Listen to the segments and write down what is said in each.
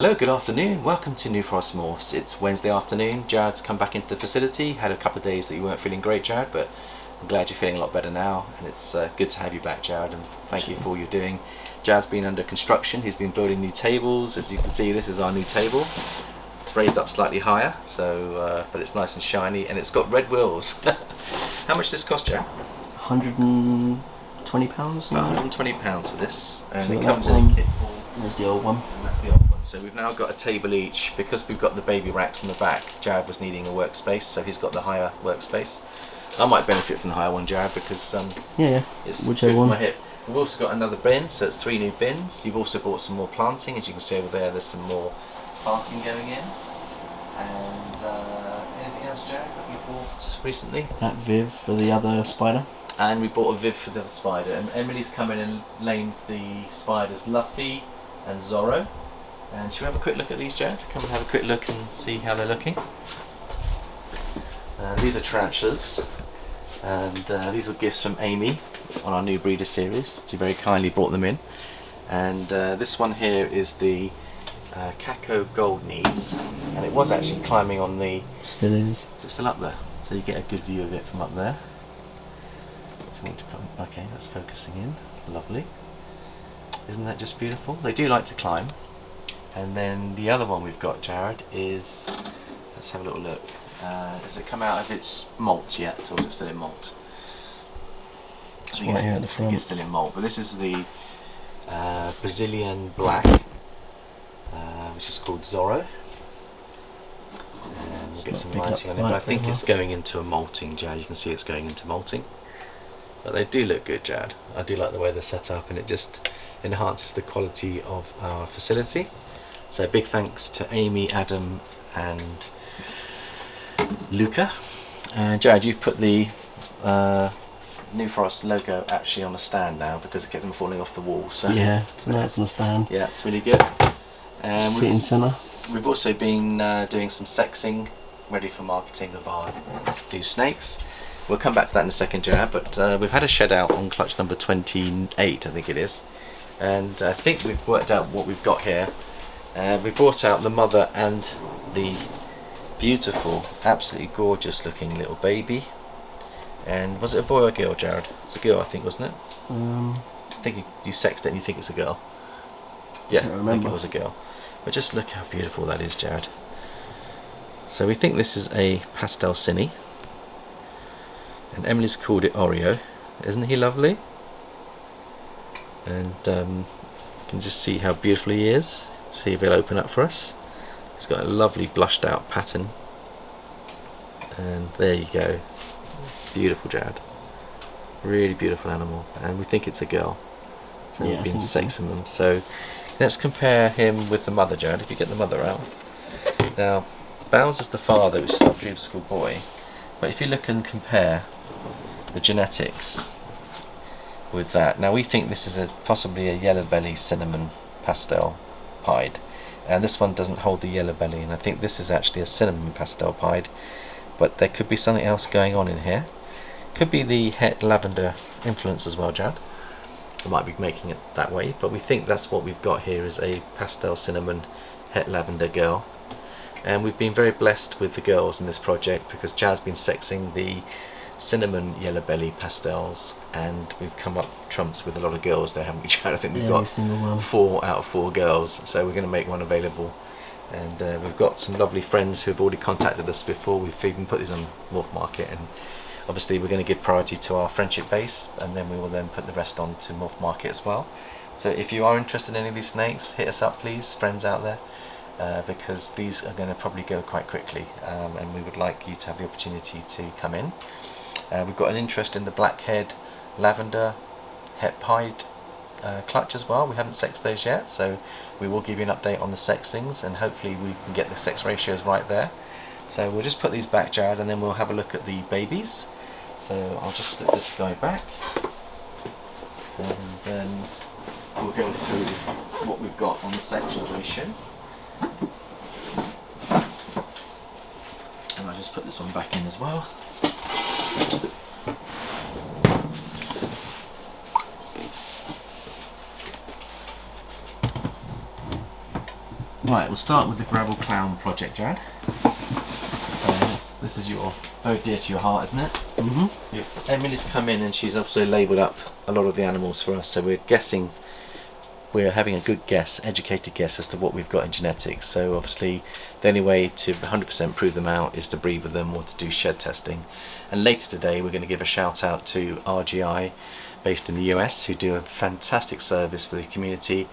Hello, good afternoon. Welcome to New Forest Morphs. It's Wednesday afternoon. Jared's come back into the facility. Had a couple of days that you weren't feeling great, Jared, but I'm glad you're feeling a lot better now. And it's good to have you back, Jared, and thank you for all you're doing. Jared's been under construction. He's been building new tables. As you can see, this is our new table. It's raised up slightly higher, so but it's nice and shiny, and it's got red wheels. How much does this cost, Jared? £120. About £120 for this, and So it that comes in a kit full. There's the old one. And that's the old one. So we've now got a table each. Because we've got the baby racks on the back, Jared was needing a workspace, so he's got the higher workspace. I might benefit from the higher one, Jared, because yeah, it's whichever good for one. my hip. We've also got another bin, so it's 3 new bins. You've also bought some more planting. As you can see over there, there's some more planting going in. And anything else, Jared, that you bought recently? That Viv for the other spider. And we bought a Viv for the other spider. And Emily's come in and named the spiders Luffy and Zorro. And should we have a quick look at these, Jared? Come and have a quick look and see how they're looking. These are tarantulas, and these are gifts from Amy on our new breeder series. She very kindly brought them in. And this one here is the Calico gold knees, and it was actually climbing on the... Still is. Is it still up there? So you get a good view of it from up there. Okay, that's focusing in. Lovely. Isn't that just beautiful? They do like to climb. And then the other one we've got, Jared, is, let's have a little look. Has it come out of its molt yet, or is it still in molt? I think it's still in molt, but this is the Brazilian black, which is called Zorro. And we'll get some lighting on it, but I think it's going into a molting, Jared. You can see it's going into molting. But they do look good, Jared. I do like the way they're set up, and it just enhances the quality of our facility. So big thanks to Amy, Adam and Luca. And Jared, you've put the New Forest logo actually on a stand now because it kept them falling off the wall. So yeah, so now it's on the stand. Yeah, it's really good. And Sitting centre. We've also been doing some sexing, ready for marketing of our new snakes. We'll come back to that in a second, Jared, but we've had a shed out on clutch number 28, I think it is. And I think we've worked out what we've got here. We brought out the mother and the beautiful, absolutely gorgeous looking little baby. And was it a boy or a girl, Jared? It's a girl, I think, wasn't it? I think you sexed it and you think it's a girl. Yeah, I think it was a girl. But just look how beautiful that is, Jared. So we think this is a pastel cine. And Emily's called it Oreo. Isn't he lovely? And you can just see how beautiful he is. See if he'll open up for us. He's got a lovely blushed out pattern. And there you go. Beautiful, Jared. Really beautiful animal. And we think it's a girl. So yeah, we've been sexing them. So let's compare him with the mother, Jared, if you get the mother out. Now, Bowser's the father, which is our dream school boy. But if you look and compare the genetics with that. Now we think this is possibly a yellow belly cinnamon pastel pied, and this one doesn't hold the yellow belly, and I think this is actually a cinnamon pastel pied, but there could be something else going on in here. Could be the het lavender influence as well, Jared. We might be making it that way, but we think that's what we've got here, is a pastel cinnamon het lavender girl. And we've been very blessed with the girls in this project because Jared's been sexing the cinnamon yellow belly pastels, and we've come up trumps with a lot of girls there, haven't we, Jared? I think we've got 4 out of 4 girls, so we're going to make one available. And we've got some lovely friends who have already contacted us before we've even put these on Morph Market, and obviously we're going to give priority to our friendship base, and then we will then put the rest on to Morph Market as well. So if you are interested in any of these snakes, hit us up please, friends out there. Because these are going to probably go quite quickly, and we would like you to have the opportunity to come in. We've got an interest in the blackhead lavender het pied clutch as well. We haven't sexed those yet, so we will give you an update on the sexings, and hopefully we can get the sex ratios right there. So we'll just put these back, Jared, and then we'll have a look at the babies. So I'll just slip this guy back, and then we'll go through what we've got on the sex ratios. And I'll just put this one back in as well. Right, we'll start with the gravel clown project, Jared. So this is your very dear to your heart, isn't it? Mm-hmm. Emily's come in and she's also labelled up a lot of the animals for us, so we're having a good guess, educated guess as to what we've got in genetics. So obviously the only way to 100% prove them out is to breed with them or to do shed testing. And later today we're going to give a shout out to RGI based in the US, who do a fantastic service for the community.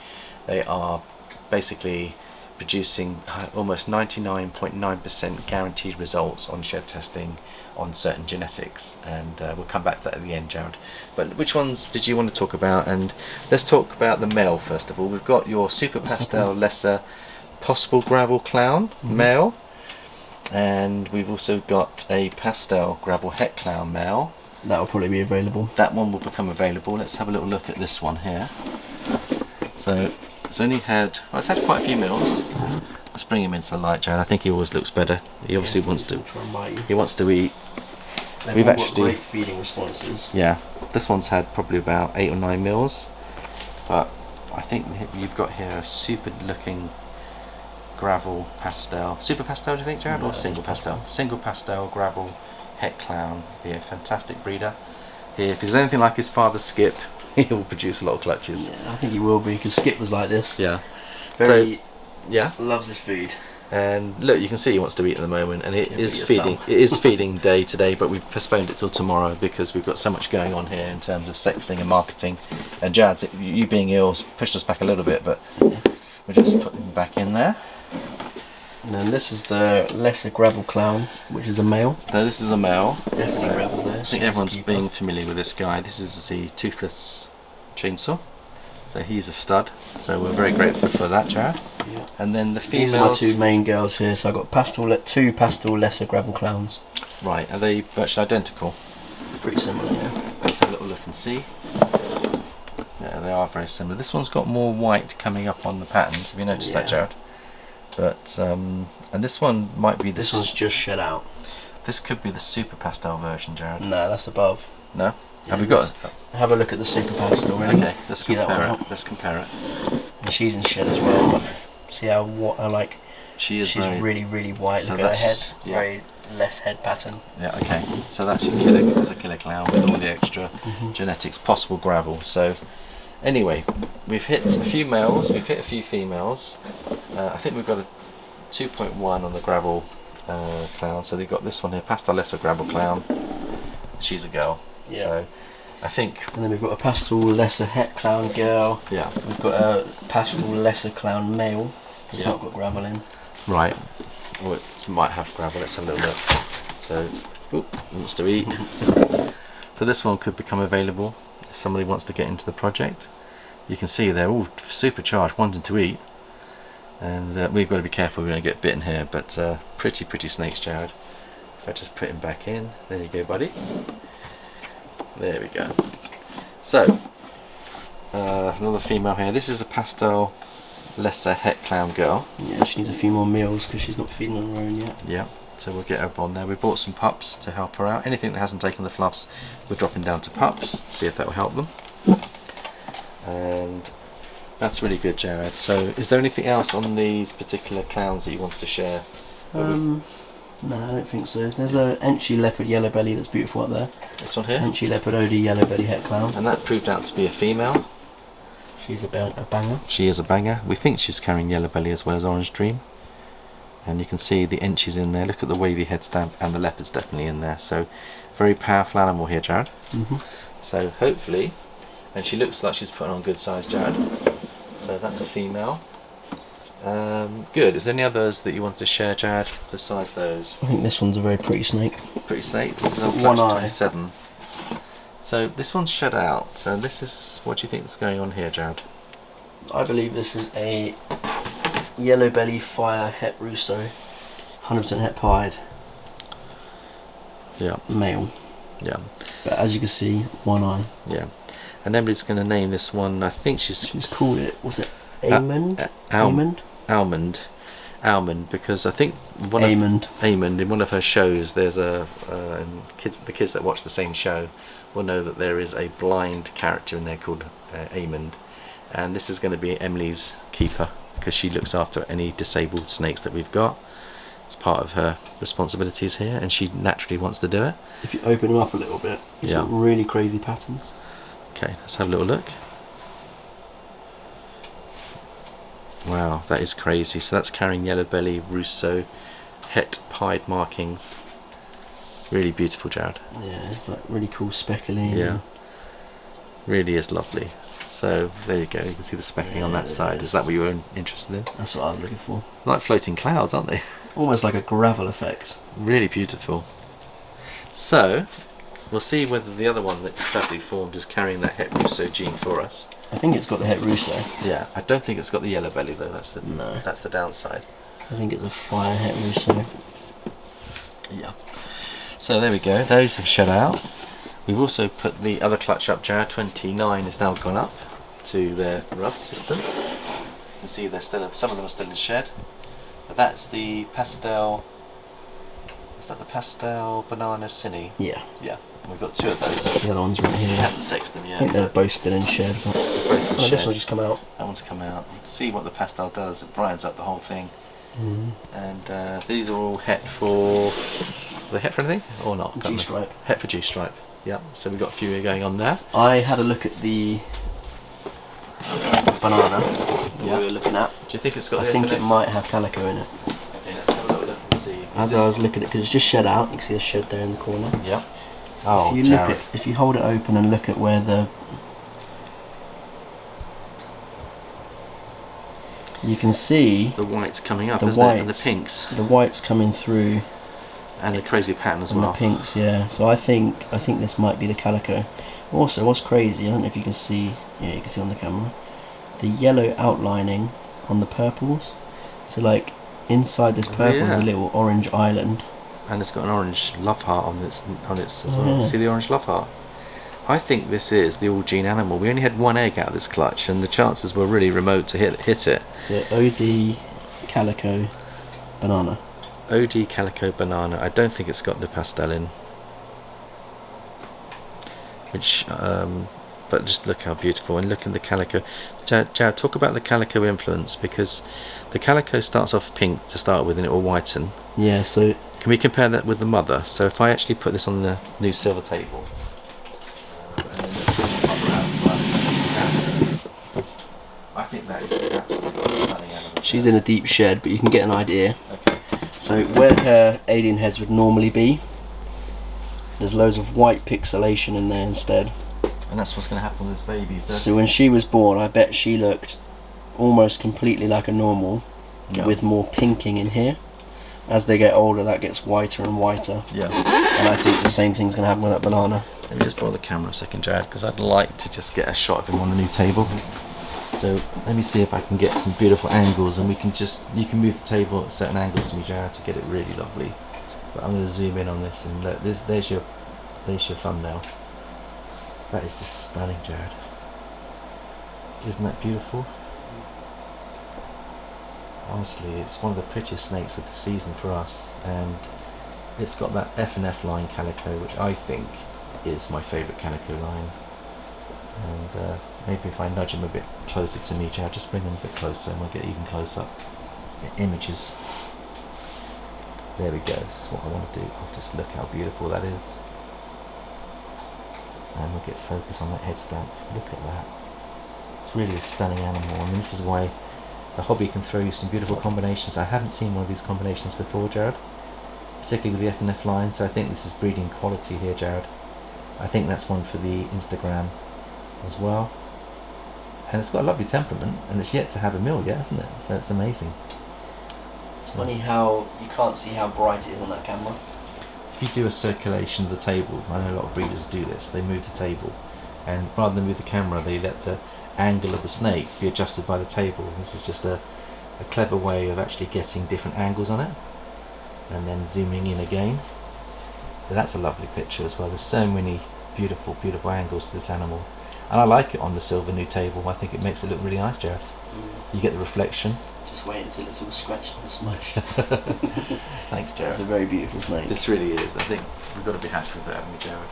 They are basically producing almost 99.9% guaranteed results on shed testing on certain genetics, and we'll come back to that at the end, Jared. But which ones did you want to talk about? And let's talk about the male first of all. We've got your Super Pastel Lesser Possible Gravel Clown male, and we've also got a Pastel Gravel Het Clown male. That will probably be available. That one will become available. Let's have a little look at this one here. So it's only had, well, it's had quite a few meals. Let's bring him into the light, Jared. I think he always looks better. He obviously wants to. Try and bite you. He wants to eat. We've actually got great feeding responses. Yeah, this one's had probably about 8 or 9 meals, but I think you've got here a super looking gravel pastel. Super pastel, do you think, Jared, or single pastel? Single pastel gravel Het Clown. Be a fantastic breeder. If he's anything like his father Skip, he will produce a lot of clutches. Yeah, I think he will be, because Skip was like this. Yeah. Very, yeah. loves his food. And look, you can see he wants to eat at the moment, and it is feeding. It is feeding day today, but we've postponed it till tomorrow because we've got so much going on here in terms of sexing and marketing. And Jared, you being ill pushed us back a little bit, but we're just putting him back in there. And then this is the Lesser Gravel Clown, which is a male. So this is a male. Definitely gravel there. I think everyone's being familiar with this guy. This is the toothless chainsaw. So he's a stud. So we're very grateful for that, Jared. Yeah. And then the females. These are my 2 main girls here. So I've got 2 Pastel Lesser Gravel Clowns. Right, are they virtually identical? Pretty similar, yeah. Let's have a little look and see. Yeah, they are very similar. This one's got more white coming up on the patterns. Have you noticed that, Jared? But and this one might be this one's just shed out. This could be the Super Pastel version, Jared. No, that's above. No? Yeah, have we got it? Have a look at the Super Pastel. Really. Okay, let's compare it. Let's compare it. And she's in shed as well. See how like. She's really white. So look at her head. Yeah. Very less head pattern. Yeah. Okay. So that's your killer. That's a killer clown with all the extra genetics, possible gravel. So anyway, we've hit a few males. We've hit a few females. I think we've got a 2.1 on the gravel clown. So they've got this one here, Pastel Lesser Gravel Clown. She's a girl. Yeah. So I think. And then we've got a Pastel Lesser Het Clown girl. Yeah. We've got a Pastel Lesser Clown male. It's not got gravel in. Right. Well, it might have gravel. Let's have a little look. So, wants to eat. So this one could become available if somebody wants to get into the project. You can see they're all supercharged, wanting to eat. And we've got to be careful, we're going to get bitten here. But pretty snakes, Jared. If I just put him back in. There you go, buddy. There we go. So, another female here. This is a Pastel Lesser Het Clown girl. Yeah, she needs a few more meals because she's not feeding on her own yet. Yeah, so we'll get her on there. We bought some pups to help her out. Anything that hasn't taken the fluffs, we're dropping down to pups. See if that will help them. And that's really good, Jared. So, is there anything else on these particular clowns that you wanted to share? No, I don't think so. There's a Enchi Leopard Yellow Belly that's beautiful up there. This one here? Enchi Leopard OD Yellow Belly Het Clown. And that proved out to be a female. She's a banger. She is a banger. We think she's carrying Yellow Belly as well as Orange Dream. And you can see the Enchi's in there. Look at the wavy head stamp, and the leopard's definitely in there. So, very powerful animal here, Jared. So hopefully, and she looks like she's putting on good size, Jared. So that's a female. Good. Is there any others that you wanted to share, Jared, besides those? I think this one's a very pretty snake. Pretty snake. This is on One batch eye. 27. So this one's shed out. So this is, what do you think is going on here, Jared? I believe this is a Yellow Belly Fire Het Russo, 100% Het pied. Yeah. Male. Yeah. But as you can see, one eye. Yeah. And Emily's going to name this one. I think she's called it. Was it Almond? Almond, because I think Almond in one of her shows, there's a the kids that watch the same show will know that there is a blind character in there called Amond, and this is going to be Emily's keeper because she looks after any disabled snakes that we've got. It's part of her responsibilities here, and she naturally wants to do it. If you open him up a little bit, he's got really crazy patterns. Okay, let's have a little look. Wow, that is crazy. So that's carrying yellow belly, Rousseau, het pied markings. Really beautiful, Jared. Yeah, it's like really cool speckling. Yeah, really is lovely. So there you go, you can see the speckling on that side. Is that what you were interested in? That's what I was looking for. Like floating clouds, aren't they? Almost like a gravel effect. Really beautiful. So we'll see whether the other one that's perfectly formed is carrying that het Rousseau gene for us. I think it's got the het Rousseau. Yeah, I don't think it's got the yellow belly though. That's the downside. I think it's a fire het Rousseau. Yeah. So there we go. Those have shed out. We've also put the other clutch up, Jared. 29 has now gone up to their rub system. You can see they're still, some of them are still in shed. But that's the Pastel. Is that the Pastel Banana Cine? Yeah. Yeah. And we've got two of those. The other one's right here. We haven't sexed them yet. I think they're both still in shed. But both in shed. This one's just come out. That one's come out. You can see what the Pastel does. It brightens up the whole thing. And these are all het for. Are they het for anything or not? G-stripe. Het for G-stripe. Yeah. So we've got a few going on there. I had a look at the banana that we were looking at. Do you think it's got? I think it might have calico in it. Okay, let's have a look and see. As I was looking at it, because it's just shed out. You can see a shed there in the corner. Yeah. Oh, if you look at, if you hold it open and look at where the, you can see the whites coming up, the isn't whites, it? And the pinks. The whites coming through. And the crazy pattern as and well. The pinks, yeah. So I think this might be the calico. Also, what's crazy, I don't know if you can see, yeah, you can see on the camera, the yellow outlining on the purples. So like inside this purple is a little orange island. And it's got an orange love heart on its as well. See the orange love heart? I think this is the all gene animal. We only had one egg out of this clutch, and the chances were really remote to hit it. So OD Calico Banana. OD Calico Banana. I don't think it's got the pastel in. Which, but just look how beautiful, and look at the calico. Jared, talk about the calico influence, because the calico starts off pink to start with, and it will whiten. Yeah. So can we compare that with the mother? So if I actually put this on the new silver table, and then let's bring the mother out as well. I think that is absolutely stunning animal. She's in a deep shed, but you can get an idea. Okay. So where her alien heads would normally be, there's loads of white pixelation in there instead. And that's what's going to happen with this baby. So when she was born, I bet she looked almost completely like a normal, with more pinking in here. As they get older, that gets whiter and whiter. Yeah. And I think the same thing's going to happen with that banana. Let me just borrow the camera a second, Jared, because I'd like to just get a shot of him on the new table. So let me see if I can get some beautiful angles, and you can move the table at certain angles to me, Jared, to get it really lovely. But I'm going to zoom in on this, and look, there's your thumbnail. That is just stunning, Jared. Isn't that beautiful? Honestly, it's one of the prettiest snakes of the season for us, and it's got that F&F line calico, which I think is my favourite calico line. And maybe if I nudge him a bit closer to me, Jared, just bring him a bit closer and we'll get even close-up images. There we go, this is what I want to do. I'll just look how beautiful that is. And we'll get focus on that head stamp. Look at that. It's really a stunning animal. I mean, this is why the hobby can throw you some beautiful combinations. I haven't seen one of these combinations before, Jared, particularly with the F&F line, so I think this is breeding quality here, Jared. I think that's one for the Instagram as well. And it's got a lovely temperament, and it's yet to have a meal yet, hasn't it? So it's amazing. It's funny how you can't see how bright it is on that camera. If you do a circulation of the table, I know a lot of breeders do this, they move the table, and rather than move the camera, they let the angle of the snake be adjusted by the table. This is just a clever way of actually getting different angles on it, and then zooming in again. So that's a lovely picture as well. There's so many beautiful, beautiful angles to this animal. And I like it on the silver new table. I think it makes it look really nice, Jared. You get the reflection. Just wait until it's all scratched and smushed. Thanks, Jared. It's a very beautiful snake. This really is. I think we've got to be happy with it, haven't we, Jared?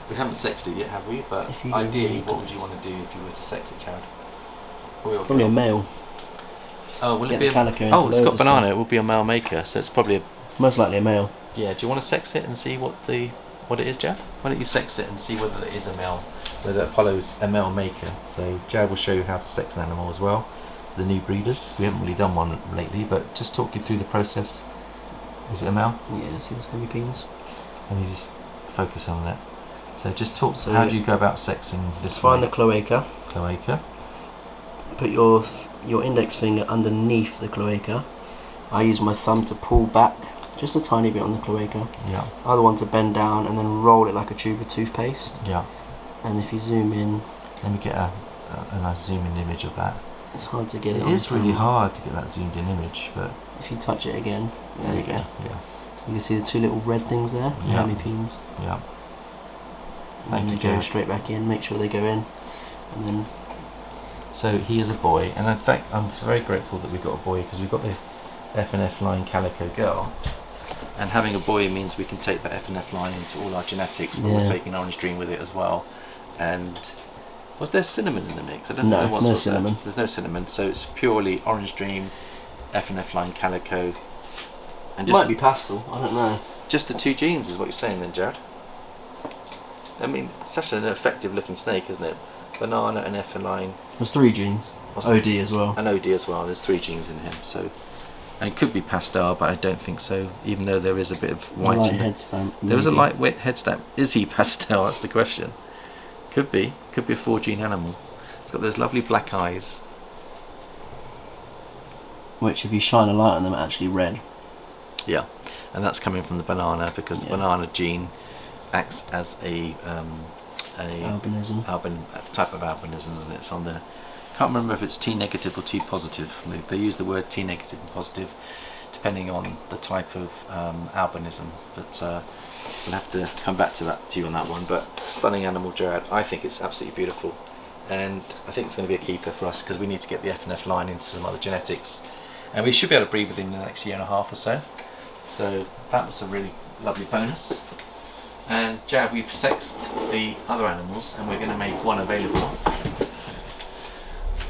We haven't sexed it yet, have we? But ideally, what would you want to do if you were to sex it, Jared? Probably a male. Oh, will get it be the calico into oh, it's loads got of banana. stuff. It will be a male maker, so it's probably a... Most likely a male. Yeah, do you want to sex it and see what it is, Jeff? Why don't you sex it and see whether it is a male, whether it follows a male maker. So Jared will show you how to sex an animal as well. The new breeders. We haven't really done one lately, but just talk you through the process. Is it a male? Yeah, see those heavy pins? And you just focus on that. So just talk. So how do you go about sexing this? Find way? the cloaca. Cloaca. Put your index finger underneath the cloaca. I use my thumb to pull back just a tiny bit on the cloaca. Yeah. Other one to bend down and then roll it like a tube of toothpaste. Yeah. And if you zoom in, let me get a nice zoom in image of that. It's hard to get it. It is really hard to get that zoomed in image, but if you touch it again, there you go. Yeah. You can see the two little red things there, the Yeah. hemipines. Yeah. And then they go straight back in. Make sure they go in, and then. So he is a boy, and in fact, I'm very grateful that we got a boy because we've got the F&F line Calico girl, and having a boy means we can take the F&F line into all our genetics, but we're taking Orange Dream with it as well. And was there cinnamon in the mix? I don't know. No cinnamon. There's no cinnamon, so it's purely Orange Dream, F&F line Calico, and just might be pastel. I don't know. Just the two genes is what you're saying then, Jared. I mean, it's such an effective looking snake, isn't it? Banana and F line. There's 3 genes. OD as well. And OD as well. There's 3 genes in him, so. And it could be pastel, but I don't think so. Even though there is a bit of white in head it. stamp. There was a lightweight head stamp. Is he pastel? That's the question. Could be. Could be a 4-gene animal. It's got those lovely black eyes. Which, if you shine a light on them, are actually red. Yeah, and that's coming from the banana because the banana gene acts as a albinism. Type of albinism, isn't it? It's on there. Can't remember if it's T negative or T positive. They use the word T negative and positive depending on the type of albinism. But we'll have to come back to you on that one. But stunning animal, Jared. I think it's absolutely beautiful, and I think it's going to be a keeper for us because we need to get the F&F line into some other genetics, and we should be able to breed within the next year and a half or so. So that was a really lovely bonus. And Jared, we've sexed the other animals and we're going to make one available.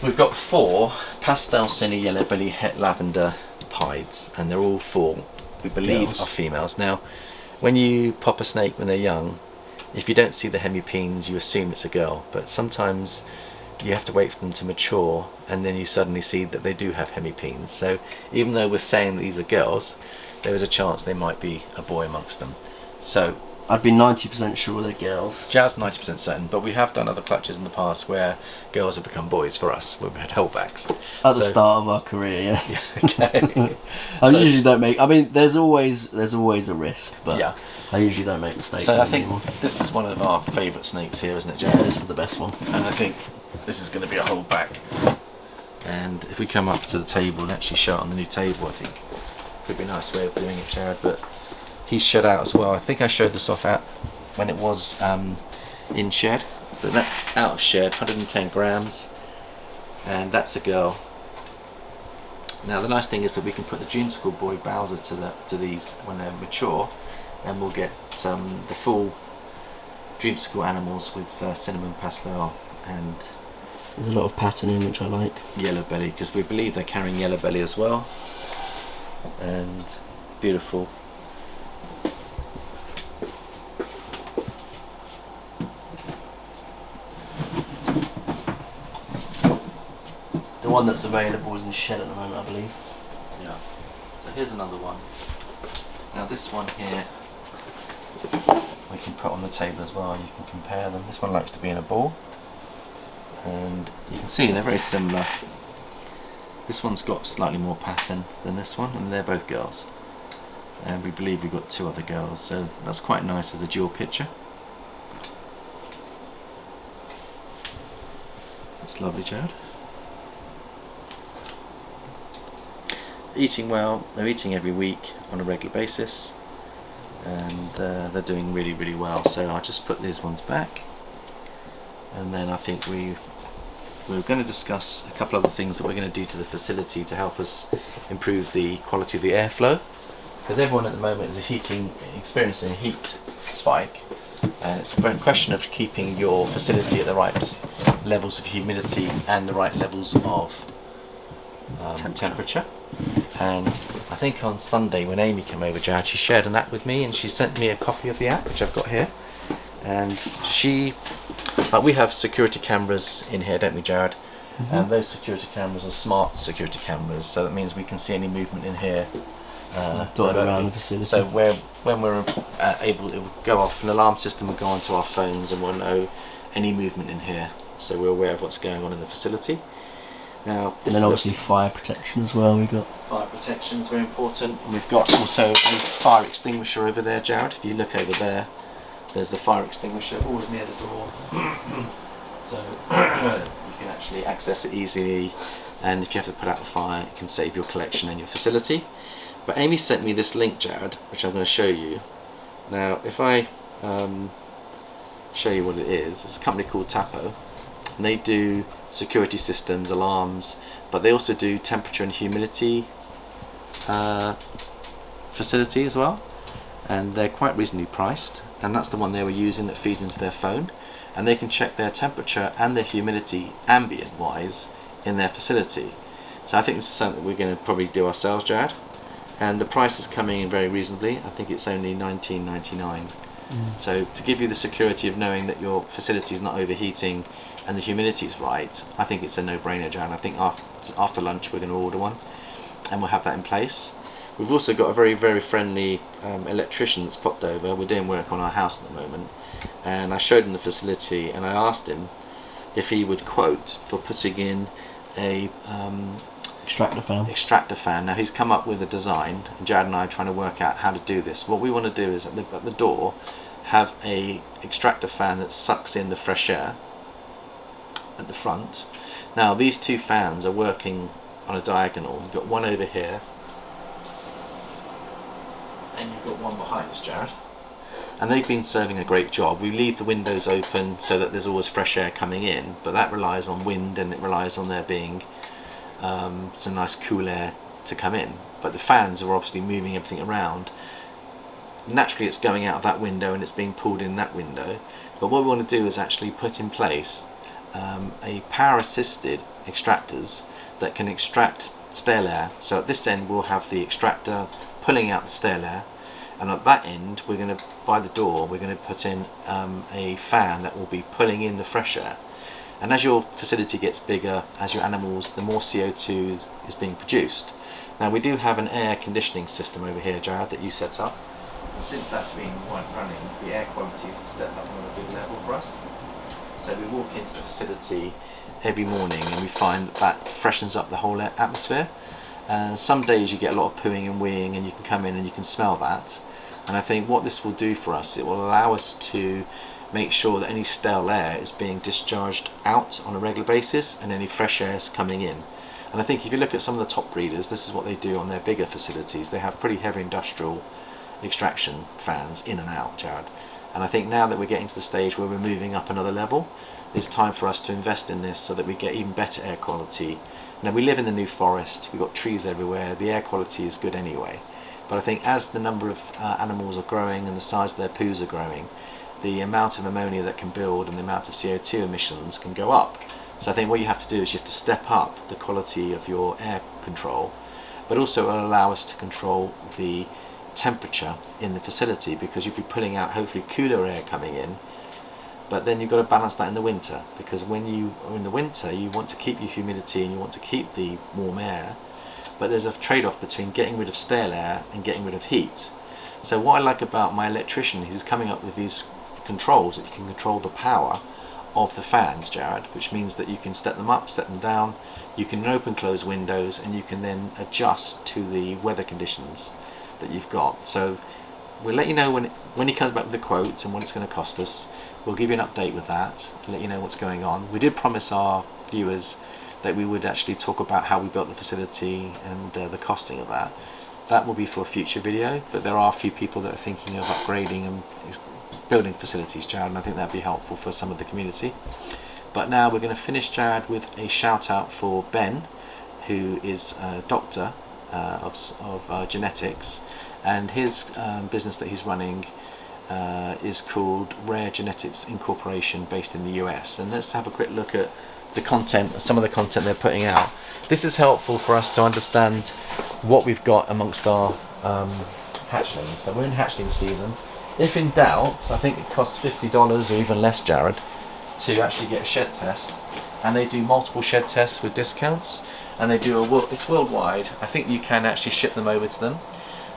We've got 4 pastel cine yellow belly het lavender pieds, and they're all 4, we believe, are females. Now, when you pop a snake when they're young, if you don't see the hemipines, you assume it's a girl, but sometimes you have to wait for them to mature and then you suddenly see that they do have hemipines. So even though we're saying these are girls, there is a chance they might be a boy amongst them. So I'd be 90% sure they're girls. Jared's 90% certain, but we have done other clutches in the past where girls have become boys for us. We've had holdbacks. At the start of our career, yeah. Okay. I usually don't make. I mean, there's always a risk, but yeah. I usually don't make mistakes. So I think this is one of our favourite snakes here, isn't it, Jared? Yeah, this is the best one. And I think this is going to be a holdback. And if we come up to the table and actually show it on the new table, I think could be a nice way of doing it, Jared. But he's shed out as well. I think I showed this off at when it was in shed, but that's out of shed, 110 grams, and that's a girl. Now the nice thing is that we can put the Dream School boy Bowser to these when they're mature, and we'll get the full Dream School animals with cinnamon pastel and there's a lot of patterning which I like. Yellow belly, because we believe they're carrying yellow belly as well, and beautiful. The one that's available is in shed at the moment, I believe. Yeah. So here's another one. Now this one here we can put on the table as well. You can compare them. This one likes to be in a ball, and you can see they're very similar. This one's got slightly more pattern than this one, and they're both girls. And we believe we've got 2 other girls, so that's quite nice as a dual picture. That's lovely, Jared. Eating well, they're eating every week on a regular basis, and they're doing really, really well. So I'll just put these ones back, and then I think we're going to discuss a couple of other things that we're going to do to the facility to help us improve the quality of the airflow, because everyone at the moment is experiencing a heat spike, and it's a question of keeping your facility at the right levels of humidity and the right levels of temperature. And I think on Sunday when Amy came over, Jared, she shared an app with me, and she sent me a copy of the app, which I've got here. And we have security cameras in here, don't we, Jared? And those security cameras are smart security cameras, so that means we can see any movement in here dotted around the facility. So when we're able, it will go off, an alarm system will go onto our phones, and we'll know any movement in here, so we're aware of what's going on in the facility. Now, this and then obviously fire protection as well. We've got fire protection is very important, and we've got also a fire extinguisher over there, Jared. If you look over there, there's the fire extinguisher, always near the door. So you can actually access it easily, and if you have to put out a fire, it can save your collection and your facility. But Amy sent me this link, Jared, which I'm going to show you. Now, if I show you what it is, it's a company called Tapo, and they do security systems, alarms, but they also do temperature and humidity facility as well, and they're quite reasonably priced, and that's the one they were using that feeds into their phone, and they can check their temperature and their humidity ambient wise in their facility. So I think this is something we're going to probably do ourselves, Jared, and the price is coming in very reasonably. I think it's only $19.99. So to give you the security of knowing that your facility is not overheating and the humidity is right, I think it's a no-brainer, Jan. I think after lunch we're going to order one, and we'll have that in place. We've also got a very, very friendly electrician that's popped over. We're doing work on our house at the moment, and I showed him the facility, and I asked him if he would quote for putting in a extractor fan. Now he's come up with a design, and Jared and I are trying to work out how to do this. What we want to do is at the door have a extractor fan that sucks in the fresh air at the front. Now these two fans are working on a diagonal. You've got one over here and you've got one behind us, Jared, and they've been serving a great job. We leave the windows open so that there's always fresh air coming in, but that relies on wind, and it relies on there being some nice cool air to come in. But the fans are obviously moving everything around. Naturally it's going out of that window and it's being pulled in that window, but what we want to do is actually put in place a power assisted extractors that can extract stale air. So at this end we'll have the extractor pulling out the stale air, and at that end we're going to, by the door, we're going to put in a fan that will be pulling in the fresh air. And as your facility gets bigger, as your animals, the more CO2 is being produced. Now we do have an air conditioning system over here, Jared, that you set up, and since that's been running, the air quality has stepped up on a good level for us. So we walk into the facility every morning and we find that freshens up the whole atmosphere. And some days you get a lot of pooing and weeing, and you can come in and you can smell that. And I think what this will do for us, it will allow us to make sure that any stale air is being discharged out on a regular basis and any fresh air is coming in. And I think if you look at some of the top breeders, this is what they do on their bigger facilities. They have pretty heavy industrial extraction fans in and out, Jared. And I think now that we're getting to the stage where we're moving up another level, it's time for us to invest in this so that we get even better air quality. Now we live in the New Forest, we've got trees everywhere, the air quality is good anyway. But I think as the number of animals are growing and the size of their poos are growing, the amount of ammonia that can build and the amount of CO2 emissions can go up. So I think what you have to do is you have to step up the quality of your air control, but also it'll allow us to control the temperature in the facility, because you'll be pulling out hopefully cooler air coming in, but then you've got to balance that in the winter, because when you are in the winter you want to keep your humidity and you want to keep the warm air, but there's a trade-off between getting rid of stale air and getting rid of heat. So what I like about my electrician, he's coming up with these controls that you can control the power of the fans, Jared, which means that you can step them up, step them down, you can open close windows, and you can then adjust to the weather conditions that you've got. So we'll let you know when he comes back with the quote and what it's going to cost us. We'll give you an update with that, let you know what's going on. We did promise our viewers that we would actually talk about how we built the facility and the costing of that. That will be for a future video, but there are a few people that are thinking of upgrading and building facilities, Jared, and I think that'd be helpful for some of the community. But now we're going to finish, Jared, with a shout out for Ben, who is a doctor of genetics, and his business that he's running is called Rare Genetics Incorporation, based in the US. And let's have a quick look at the content, some of the content they're putting out. This is helpful for us to understand what we've got amongst our hatchlings. So we're in hatchling season. If in doubt, I think it costs $50 or even less, Jared, to actually get a shed test. And they do multiple shed tests with discounts. And they do it's worldwide. I think you can actually ship them over to them.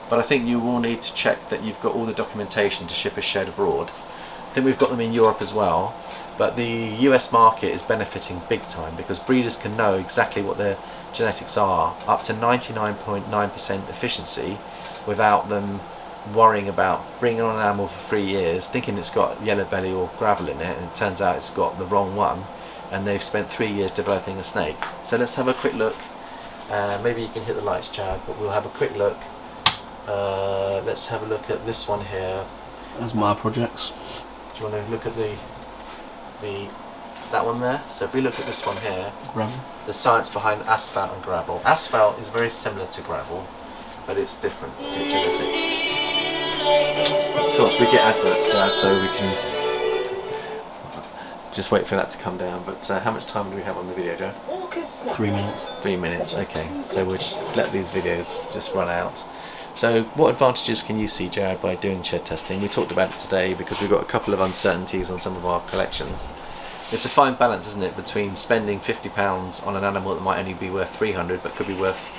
But I think you will need to check that you've got all the documentation to ship a shed abroad. I think we've got them in Europe as well. But the US market is benefiting big time because breeders can know exactly what their genetics are, up to 99.9% efficiency, without them worrying about bringing on an animal for 3 years, thinking it's got yellow belly or gravel in it, and it turns out it's got the wrong one, and they've spent 3 years developing a snake. So let's have a quick look. Maybe you can hit the lights, Chad, but we'll have a quick look. Let's have a look at this one here. That's my projects. Do you want to look at that one there? So if we look at this one here, Gravel. The science behind asphalt and gravel. Asphalt is very similar to gravel, but it's different. Of course, we get adverts, Dad, so we can just wait for that to come down. But how much time do we have on the video, Joe? 3 minutes. 3 minutes, okay. So we'll just let these videos just run out. So what advantages can you see, Jared, by doing shed testing? We talked about it today because we've got a couple of uncertainties on some of our collections. It's a fine balance, isn't it, between spending £50 on an animal that might only be worth 300 but could be worth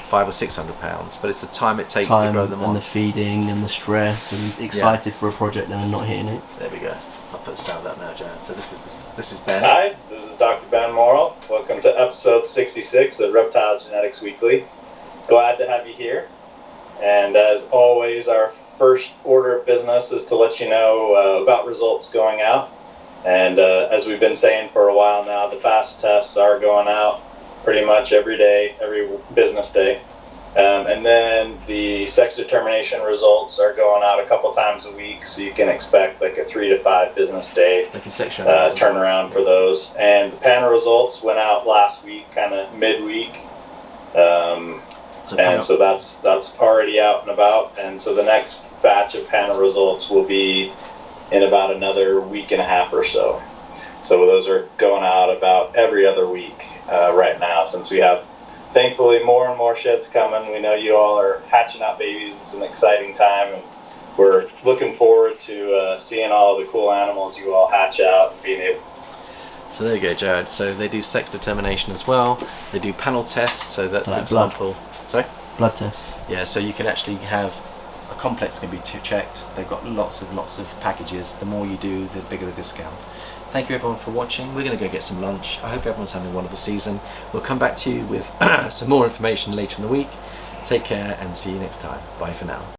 £500 or £600, but it's the time it takes to grow them on. And the feeding and the stress and excited for a project and then not hitting it. There we go. I'll put the sound up now, Jared. So this is Ben. Hi, this is Dr. Ben Morrell. Welcome to episode 66 of Reptile Genetics Weekly. Glad to have you here. And as always, our first order of business is to let you know about results going out. And as we've been saying for a while now, the fast tests are going out pretty much every day, every business day. And then the sex determination results are going out a couple times a week, so you can expect like a 3 to 5 business day turnaround for those. And the panel results went out last week, kind of midweek. So that's already out and about. And so the next batch of panel results will be in about another week and a half or so. So those are going out about every other week right now, since we have, thankfully, more and more sheds coming. We know you all are hatching out babies. It's an exciting time, and we're looking forward to seeing all the cool animals you all hatch out and being able. So there you go, Jared. So they do sex determination as well. They do panel tests, so that, for example, sorry? Blood tests. Yeah, so you can actually have a complex can be checked. They've got lots of packages. The more you do, the bigger the discount. Thank you everyone for watching. We're going to go get some lunch. I hope everyone's having a wonderful season. We'll come back to you with some more information later in the week. Take care and see you next time. Bye for now.